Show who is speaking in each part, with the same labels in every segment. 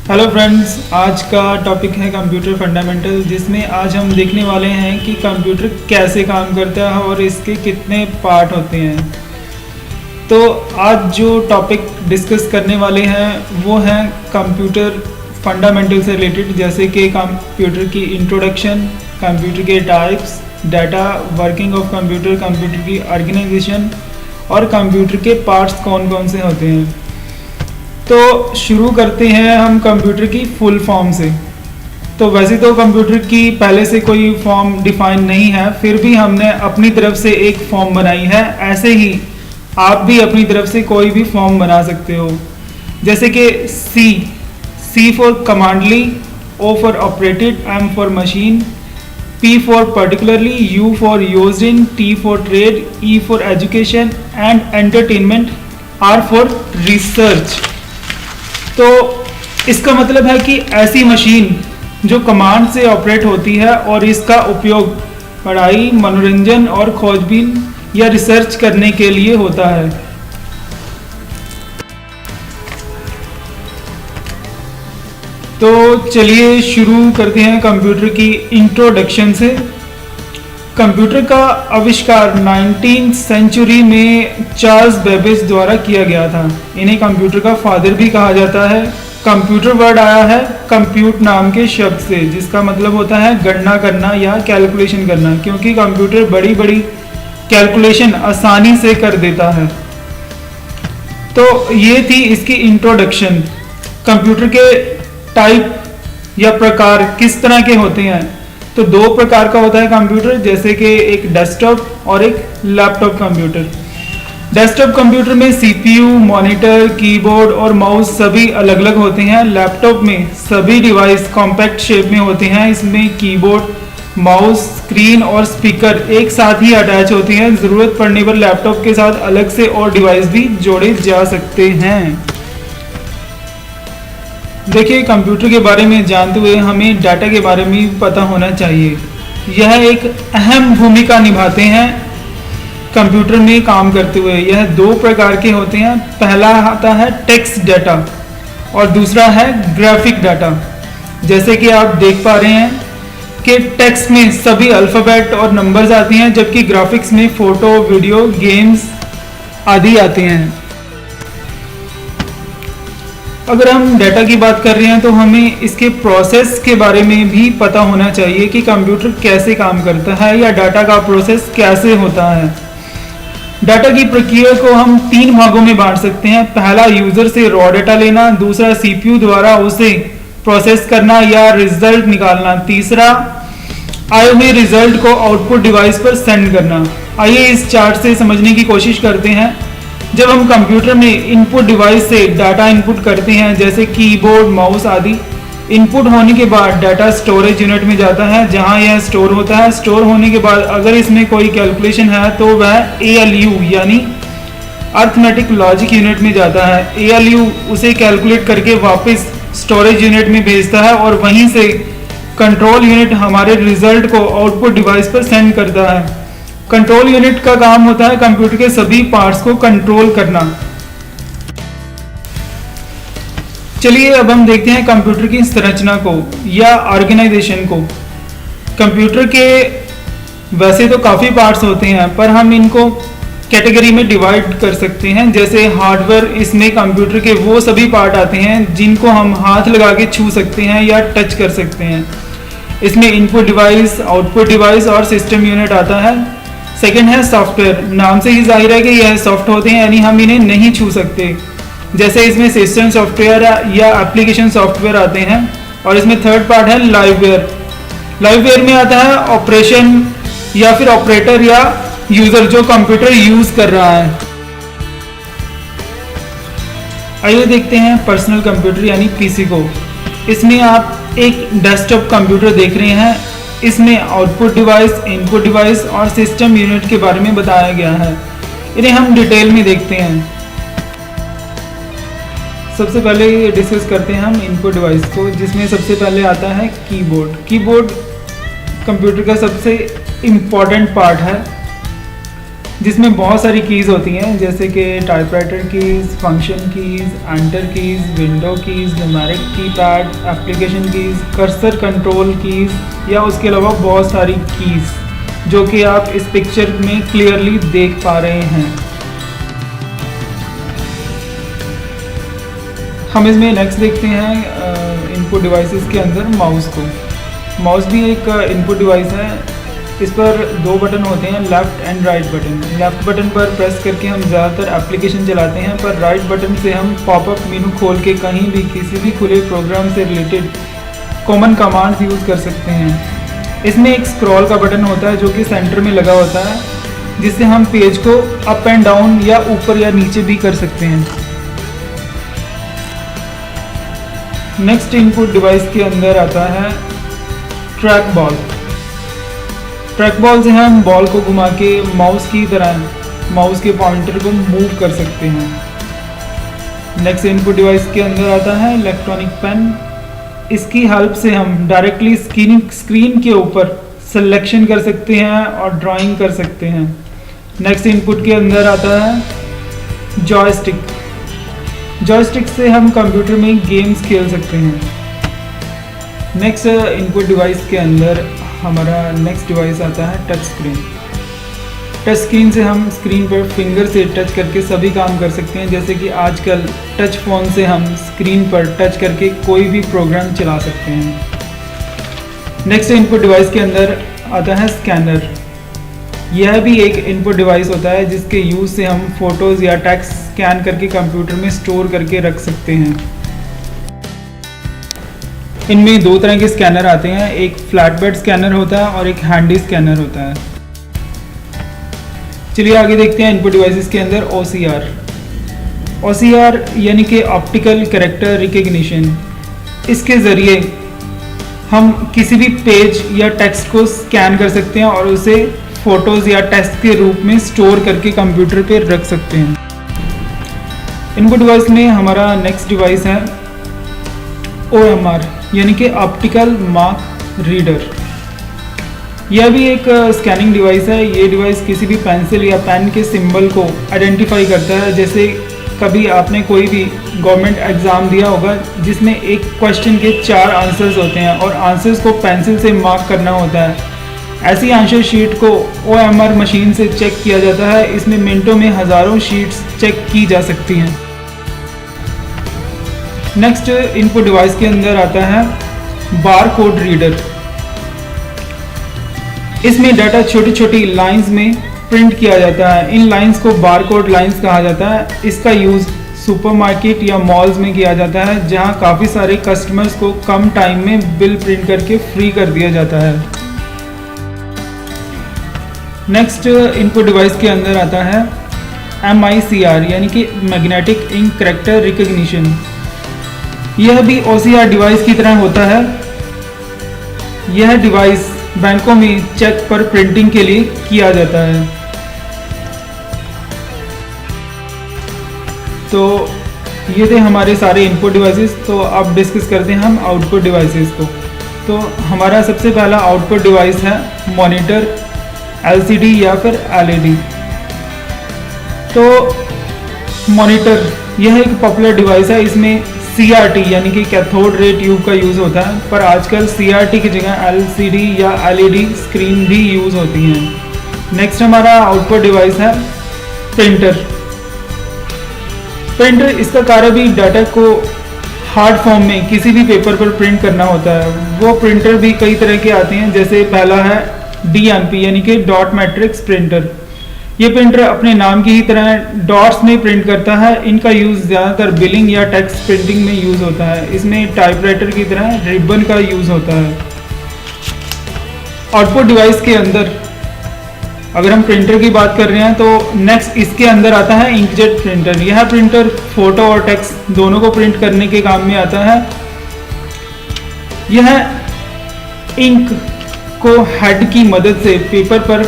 Speaker 1: Hello friends, आज का topic है कंप्यूटर फंडामेंटल, जिसमें आज हम देखने वाले हैं कि कंप्यूटर कैसे काम करता है और इसके कितने पार्ट होते हैं। तो आज जो टॉपिक डिस्कस करने वाले हैं वो हैं कंप्यूटर फंडामेंटल से रिलेटेड, जैसे कि कंप्यूटर की इंट्रोडक्शन, कंप्यूटर के types, data, working of computer, computer की ऑर्गेनाइजेशन और कंप्यूटर के पार्ट्स कौन कौन से होते हैं। तो शुरू करते हैं हम कंप्यूटर की फुल फॉर्म से। तो वैसे तो कंप्यूटर की पहले से कोई फॉर्म डिफाइन नहीं है, फिर भी हमने अपनी तरफ से एक फॉर्म बनाई है। ऐसे ही आप भी अपनी तरफ से कोई भी फॉर्म बना सकते हो, जैसे कि C for commonly, O for operated, M for machine, P for particularly, U for used in, T for trade, E for education and entertainment, R for research। तो इसका मतलब है कि ऐसी मशीन जो कमांड से ऑपरेट होती है और इसका उपयोग पढ़ाई, मनोरंजन और खोजबीन या रिसर्च करने के लिए होता है। तो चलिए शुरू करते हैं कंप्यूटर की इंट्रोडक्शन से। कंप्यूटर का आविष्कार 19th सेंचुरी में चार्ल्स बेबेज द्वारा किया गया था। इन्हें कंप्यूटर का फादर भी कहा जाता है। कंप्यूटर वर्ड आया है कंप्यूट नाम के शब्द से, जिसका मतलब होता है गणना करना या कैलकुलेशन करना, क्योंकि कंप्यूटर बड़ी बड़ी कैलकुलेशन आसानी से कर देता है। तो ये थी इसकी इंट्रोडक्शन। कंप्यूटर के टाइप या प्रकार किस तरह के होते हैं, तो दो प्रकार का होता है कंप्यूटर, जैसे कि एक डेस्कटॉप और एक लैपटॉप कंप्यूटर। डेस्कटॉप कंप्यूटर में सीपीयू, मॉनिटर, कीबोर्ड और माउस सभी अलग अलग होते हैं। लैपटॉप में सभी डिवाइस कॉम्पैक्ट शेप में होते हैं। इसमें कीबोर्ड, माउस, स्क्रीन और स्पीकर एक साथ ही अटैच होते हैं। ज़रूरत पड़ने पर लैपटॉप के साथ अलग से और डिवाइस भी जोड़े जा सकते हैं। देखिए, कंप्यूटर के बारे में जानते हुए हमें डाटा के बारे में भी पता होना चाहिए। यह एक अहम भूमिका निभाते हैं कंप्यूटर में काम करते हुए। यह दो प्रकार के होते हैं। पहला आता है टेक्स्ट डाटा और दूसरा है ग्राफिक डाटा। जैसे कि आप देख पा रहे हैं कि टेक्स्ट में सभी अल्फ़ाबेट और नंबर्स आती हैं, जबकि ग्राफिक्स में फ़ोटो, वीडियो, गेम्स आदि आते हैं। अगर हम डाटा की बात कर रहे हैं तो हमें इसके प्रोसेस के बारे में भी पता होना चाहिए कि कंप्यूटर कैसे काम करता है या डाटा का प्रोसेस कैसे होता है। डाटा की प्रक्रिया को हम तीन भागों में बांट सकते हैं। पहला, यूजर से रॉ डाटा लेना। दूसरा, सीपीयू द्वारा उसे प्रोसेस करना या रिजल्ट निकालना। तीसरा, आए हुए रिजल्ट को आउटपुट डिवाइस पर सेंड करना। आइए इस चार्ट से समझने की कोशिश करते हैं। जब हम कंप्यूटर में इनपुट डिवाइस से डाटा इनपुट करते हैं, जैसे कीबोर्ड, माउस आदि, इनपुट होने के बाद डाटा स्टोरेज यूनिट में जाता है, जहां यह स्टोर होता है। स्टोर होने के बाद अगर इसमें कोई कैलकुलेशन है तो वह ALU यानी अर्थमेटिक लॉजिक यूनिट में जाता है। ALU उसे कैलकुलेट करके वापस स्टोरेज यूनिट में भेजता है और वहीं से कंट्रोल यूनिट हमारे रिजल्ट को आउटपुट डिवाइस पर सेंड करता है। कंट्रोल यूनिट का काम होता है कंप्यूटर के सभी पार्ट्स को कंट्रोल करना। चलिए अब हम देखते हैं कंप्यूटर की संरचना को या ऑर्गेनाइजेशन को। कंप्यूटर के वैसे तो काफ़ी पार्ट्स होते हैं, पर हम इनको कैटेगरी में डिवाइड कर सकते हैं। जैसे हार्डवेयर, इसमें कंप्यूटर के वो सभी पार्ट आते हैं जिनको हम हाथ लगा के छू सकते हैं या टच कर सकते हैं। इसमें इनपुट डिवाइस, आउटपुट डिवाइस और सिस्टम यूनिट आता है। सेकेंड है सॉफ्टवेयर। नाम से ही जाहिर है कि यह सॉफ्ट होते हैं, यानी हम इन्हें नहीं छू सकते। जैसे इसमें सिस्टम सॉफ्टवेयर या एप्लीकेशन सॉफ्टवेयर आते हैं। और इसमें थर्ड पार्ट है लाइववेयर। लाइववेयर में आता है ऑपरेशन या फिर ऑपरेटर या यूजर जो कंप्यूटर यूज कर रहा है। आइए देखते हैं पर्सनल कंप्यूटर यानी पीसी को। इसमें आप एक डेस्कटॉप कंप्यूटर देख रहे हैं। इसमें आउटपुट डिवाइस, इनपुट डिवाइस और सिस्टम यूनिट के बारे में बताया गया है। इन्हें हम डिटेल में देखते हैं। सबसे पहले डिस्कस करते हैं हम इनपुट डिवाइस को, जिसमें सबसे पहले आता है कीबोर्ड। कीबोर्ड कंप्यूटर का सबसे इम्पॉर्टेंट पार्ट है। जिसमें बहुत सारी कीज़ होती हैं, जैसे कि typewriter keys, function keys, enter keys, window keys, numeric keypad, application keys, cursor control keys या उसके अलावा बहुत सारी कीज़ जो कि आप इस पिक्चर में क्लियरली देख पा रहे हैं। हम इसमें नेक्स्ट देखते हैं इनपुट डिवाइसेस के अंदर माउस को। माउस भी एक इनपुट डिवाइस है। इस पर दो बटन होते हैं, left and right button. Left button पर प्रेस करके हम ज़्यादातर एप्लीकेशन चलाते हैं, पर राइट बटन से हम पॉपअप मेनू खोल के कहीं भी किसी भी खुले प्रोग्राम से रिलेटेड कॉमन कमांड्स यूज़ कर सकते हैं। इसमें एक स्क्रॉल का बटन होता है जो कि सेंटर में लगा होता है, जिससे हम पेज को अप एंड डाउन या ऊपर या नीचे भी कर सकते हैं। नेक्स्ट इनपुट डिवाइस के अंदर आता है ट्रैक बॉल। ट्रैक बॉल से हम बॉल को घुमा के माउस की तरह माउस के पॉइंटर को मूव कर सकते हैं। नेक्स्ट इनपुट डिवाइस के अंदर आता है इलेक्ट्रॉनिक पेन। इसकी हेल्प से हम डायरेक्टली स्क्रीन के ऊपर सिलेक्शन कर सकते हैं और ड्राइंग कर सकते हैं। नेक्स्ट इनपुट के अंदर आता है जॉयस्टिक। जॉयस्टिक से हम कंप्यूटर में गेम्स खेल सकते हैं। नेक्स्ट इनपुट डिवाइस के अंदर हमारा नेक्स्ट डिवाइस आता है टच स्क्रीन। टच स्क्रीन से हम स्क्रीन पर फिंगर से टच करके सभी काम कर सकते हैं, जैसे कि आजकल टच फ़ोन से हम स्क्रीन पर टच करके कोई भी प्रोग्राम चला सकते हैं। नेक्स्ट इनपुट डिवाइस के अंदर आता है स्कैनर। यह भी एक इनपुट डिवाइस होता है जिसके यूज़ से हम फ़ोटोज़ या टेक्स्ट स्कैन करके कंप्यूटर में स्टोर करके रख सकते हैं। इनमें दो तरह के स्कैनर आते हैं, एक फ्लैट बेड स्कैनर होता है और एक हैंडी स्कैनर होता है। चलिए आगे देखते हैं इनपुट डिवाइसेस के अंदर OCR। OCR यानी कि ऑप्टिकल कैरेक्टर रिकग्निशन। इसके ज़रिए हम किसी भी पेज या टेक्स्ट को स्कैन कर सकते हैं और उसे फ़ोटोज़ या टेक्स्ट के रूप में स्टोर करके कंप्यूटर पे रख सकते हैं। इनपुट डिवाइस में हमारा नेक्स्ट डिवाइस है OMR यानी कि ऑप्टिकल मार्क रीडर। यह भी एक स्कैनिंग डिवाइस है। ये डिवाइस किसी भी पेंसिल या पेन के सिंबल को आइडेंटिफाई करता है। जैसे कभी आपने कोई भी गवर्नमेंट एग्ज़ाम दिया होगा जिसमें एक क्वेश्चन के 4 आंसर्स होते हैं और आंसर्स को पेंसिल से मार्क करना होता है। ऐसी आंसर शीट को OMR मशीन से चेक किया जाता है। इसमें मिनटों में हज़ारों शीट्स चेक की जा सकती हैं। नेक्स्ट इनपुट डिवाइस के अंदर आता है बार कोड रीडर। इसमें डाटा छोटी छोटी लाइंस में प्रिंट किया जाता है। इन लाइंस को बार कोड लाइंस कहा जाता है। इसका यूज़ सुपरमार्केट या मॉल्स में किया जाता है, जहां काफ़ी सारे कस्टमर्स को कम टाइम में बिल प्रिंट करके फ्री कर दिया जाता है। नेक्स्ट इनपुट डिवाइस के अंदर आता है MICR यानी कि मैग्नेटिक इंक कैरेक्टर रिकग्निशन। यह भी OCR डिवाइस की तरह होता है। यह डिवाइस बैंकों में चेक पर प्रिंटिंग के लिए किया जाता है। तो ये थे हमारे सारे इनपुट डिवाइसेस। तो अब डिस्कस करते हैं हम आउटपुट डिवाइसेस को। तो हमारा सबसे पहला आउटपुट डिवाइस है मॉनिटर, LCD या फिर LED। तो मॉनिटर यह एक पॉपुलर डिवाइस है। इसमें CRT यानी कि कैथोड रे ट्यूब का यूज़ होता है, पर आजकल CRT की जगह LCD या LED स्क्रीन भी यूज़ होती हैं। नेक्स्ट हमारा आउटपुट डिवाइस है प्रिंटर। प्रिंटर इसका कार्य भी डाटा को हार्ड फॉर्म में किसी भी पेपर पर प्रिंट करना होता है। वो प्रिंटर भी कई तरह के आते हैं, जैसे पहला है DMP यानी कि डॉट मैट्रिक्स प्रिंटर। ये प्रिंटर अपने नाम की ही तरह डॉट्स में प्रिंट करता है। इनका यूज़ ज़्यादातर बिलिंग या टेक्स्ट प्रिंटिंग में यूज़ होता है। इसमें टाइपराइटर की तरह रिबन का यूज़ होता है। आउटपुट डिवाइस के अंदर अगर हम प्रिंटर की बात कर रहे हैं तो नेक्स्ट इसके अंदर आता है इंकजेट प्रिंटर। यह प्रिंटर फोटो और टेक्स्ट दोनों को प्रिंट करने के काम में आता है। यह इंक को हेड की मदद से पेपर पर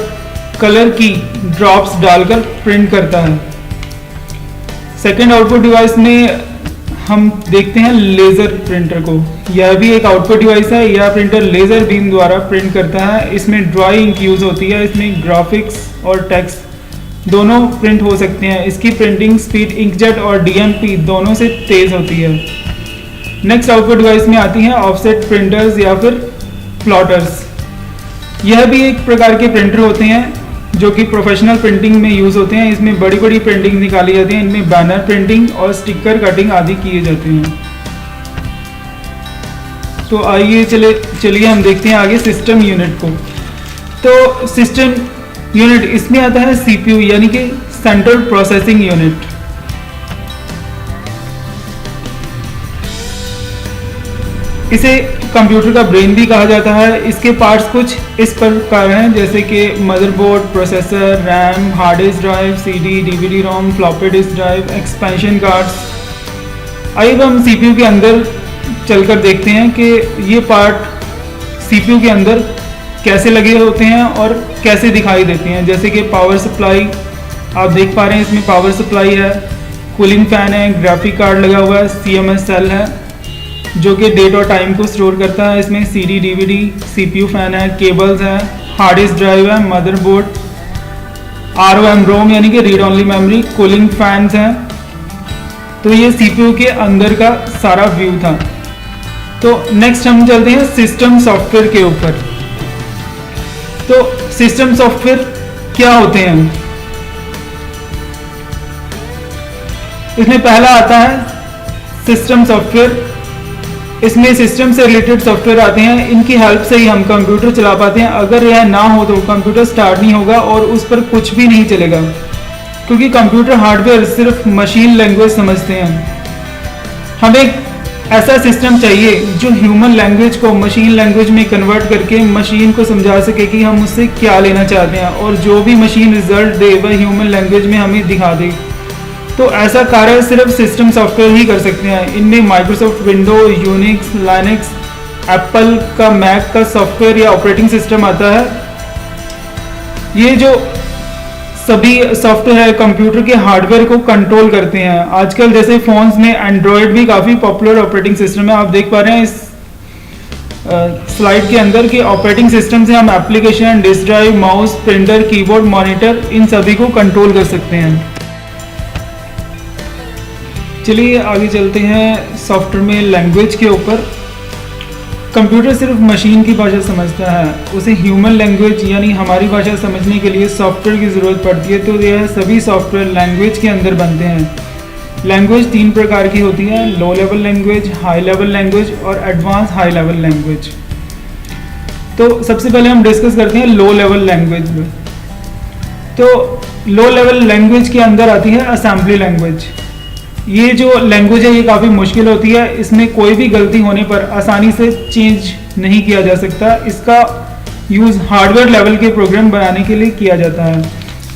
Speaker 1: कलर की ड्रॉप्स डालकर प्रिंट करता है। सेकेंड आउटपुट डिवाइस में हम देखते हैं लेज़र प्रिंटर को। यह भी एक आउटपुट डिवाइस है। यह प्रिंटर लेज़र बीम द्वारा प्रिंट करता है। इसमें ड्राई इंक यूज़ होती है। इसमें ग्राफिक्स और टेक्स्ट दोनों प्रिंट हो सकते हैं। इसकी प्रिंटिंग स्पीड इंकजेट और DMP दोनों से तेज़ होती है। नेक्स्ट आउटपुट डिवाइस में आती हैं ऑफसेट प्रिंटर्स या फिर प्लॉटर्स। यह भी एक प्रकार के प्रिंटर होते हैं जो कि प्रोफेशनल प्रिंटिंग में यूज़ होते हैं। इसमें बड़ी बड़ी प्रिंटिंग निकाली जाती है। इनमें बैनर प्रिंटिंग और स्टिकर कटिंग आदि किए जाते हैं। तो आइए चलिए हम देखते हैं आगे सिस्टम यूनिट को। तो सिस्टम यूनिट इसमें आता है CPU यानी कि सेंट्रल प्रोसेसिंग यूनिट। इसे कंप्यूटर का ब्रेन भी कहा जाता है। इसके पार्ट्स कुछ इस प्रकार हैं, जैसे कि motherboard, processor, RAM, hard disk drive, CD, DVD ROM, floppy disk drive, expansion cards. आइए हम CPU के अंदर चलकर देखते हैं कि ये पार्ट CPU के अंदर कैसे लगे होते हैं और कैसे दिखाई देते हैं। जैसे कि पावर सप्लाई आप देख पा रहे हैं, इसमें पावर सप्लाई है, कूलिंग फैन है, ग्राफिक कार्ड लगा हुआ है, CMS सेल है जो कि डेट और टाइम को स्टोर करता है। इसमें CD, DVD, CPU फैन है, केबल्स है, हार्ड डिस्क ड्राइव है, मदरबोर्ड, ROM रोम यानी कि read only memory, cooling fans हैं। तो ये CPU के अंदर का सारा व्यू था। तो नेक्स्ट हम चलते हैं सिस्टम सॉफ्टवेयर के ऊपर। तो सिस्टम सॉफ्टवेयर क्या होते हैं? इसमें पहला आता है सिस्टम सॉफ्टवेयर। इसमें सिस्टम से रिलेटेड सॉफ्टवेयर आते हैं। इनकी हेल्प से ही हम कंप्यूटर चला पाते हैं। अगर यह ना हो तो कंप्यूटर स्टार्ट नहीं होगा और उस पर कुछ भी नहीं चलेगा, क्योंकि कंप्यूटर हार्डवेयर सिर्फ मशीन लैंग्वेज समझते हैं। हमें ऐसा सिस्टम चाहिए जो ह्यूमन लैंग्वेज को मशीन लैंग्वेज में कन्वर्ट करके मशीन को समझा सके कि हम उससे क्या लेना चाहते हैं, और जो भी मशीन रिजल्ट दे वह ह्यूमन लैंग्वेज में हमें दिखा दे। तो ऐसा कार्य सिर्फ सिस्टम सॉफ्टवेयर ही कर सकते हैं। इनमें Microsoft window, Unix, Linux, Apple का मैक का सॉफ्टवेयर या ऑपरेटिंग सिस्टम आता है। ये जो सभी सॉफ्टवेयर है कंप्यूटर के हार्डवेयर को कंट्रोल करते हैं। आजकल जैसे फोन्स में एंड्रॉयड भी काफ़ी पॉपुलर ऑपरेटिंग सिस्टम है। आप देख पा रहे हैं इस स्लाइड के अंदर कि ऑपरेटिंग सिस्टम से हम application, disk drive, mouse, printer, keyboard, monitor इन सभी को कंट्रोल कर सकते हैं। चलिए आगे चलते हैं सॉफ्टवेयर में लैंग्वेज के ऊपर। कंप्यूटर सिर्फ मशीन की भाषा समझता है, उसे ह्यूमन लैंग्वेज यानी हमारी भाषा समझने के लिए सॉफ्टवेयर की ज़रूरत पड़ती है। तो यह सभी सॉफ्टवेयर लैंग्वेज के अंदर बनते हैं। लैंग्वेज 3 प्रकार की होती है: low level language, high level language और एडवांस हाई लेवल लैंग्वेज। तो सबसे पहले हम डिस्कस करते हैं लो लेवल लैंग्वेज में। तो लो लेवल लैंग्वेज के अंदर आती है असेंबली लैंग्वेज। ये जो लैंग्वेज है ये काफ़ी मुश्किल होती है। इसमें कोई भी गलती होने पर आसानी से चेंज नहीं किया जा सकता। इसका यूज़ हार्डवेयर लेवल के प्रोग्राम बनाने के लिए किया जाता है।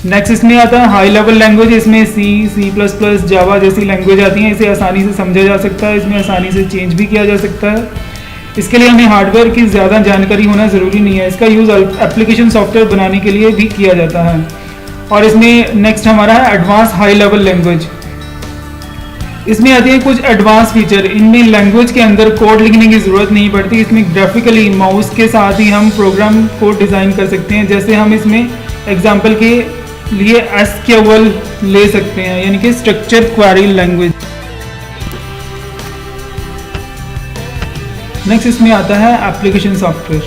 Speaker 1: नेक्स्ट इसमें आता है हाई लेवल लैंग्वेज। इसमें C++, जावा जैसी लैंग्वेज आती हैं। इसे आसानी से समझा जा सकता है, इसमें आसानी से चेंज भी किया जा सकता है। इसके लिए हमें हार्डवेयर की ज़्यादा जानकारी होना ज़रूरी नहीं है। इसका यूज़ एप्लीकेशन सॉफ्टवेयर बनाने के लिए भी किया जाता है। और इसमें नेक्स्ट हमारा है एडवांस हाई लेवल लैंग्वेज। इसमें आती है कुछ एडवांस फीचर। इनमें लैंग्वेज के अंदर कोड लिखने की ज़रूरत नहीं पड़ती। इसमें ग्राफिकली माउस के साथ ही हम प्रोग्राम को डिज़ाइन कर सकते हैं। जैसे हम इसमें एग्जांपल के लिए SQL ले सकते हैं, यानी कि स्ट्रक्चर क्वेरी लैंग्वेज। नेक्स्ट इसमें आता है एप्लीकेशन सॉफ्टवेयर।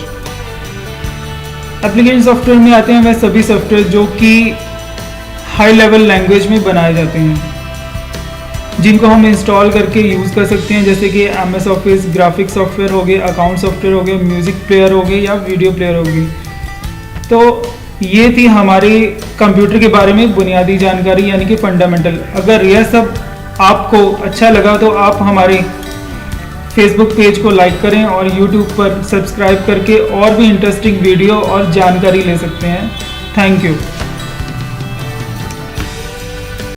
Speaker 1: एप्लीकेशन सॉफ्टवेयर में आते हैं वह सभी सॉफ्टवेयर जो कि हाई लेवल लैंग्वेज में बनाए जाते हैं, जिनको हम इंस्टॉल करके यूज़ कर सकते हैं। जैसे कि MS ऑफिस, ग्राफिक सॉफ्टवेयर हो गए, अकाउंट सॉफ्टवेयर हो गए, म्यूज़िक प्लेयर हो गए या वीडियो प्लेयर हो गई। तो ये थी हमारे कंप्यूटर के बारे में बुनियादी जानकारी, यानी कि फंडामेंटल। अगर यह सब आपको अच्छा लगा तो आप हमारे फेसबुक पेज को लाइक करें और यूट्यूब पर सब्सक्राइब करके और भी इंटरेस्टिंग वीडियो और जानकारी ले सकते हैं। Thank you.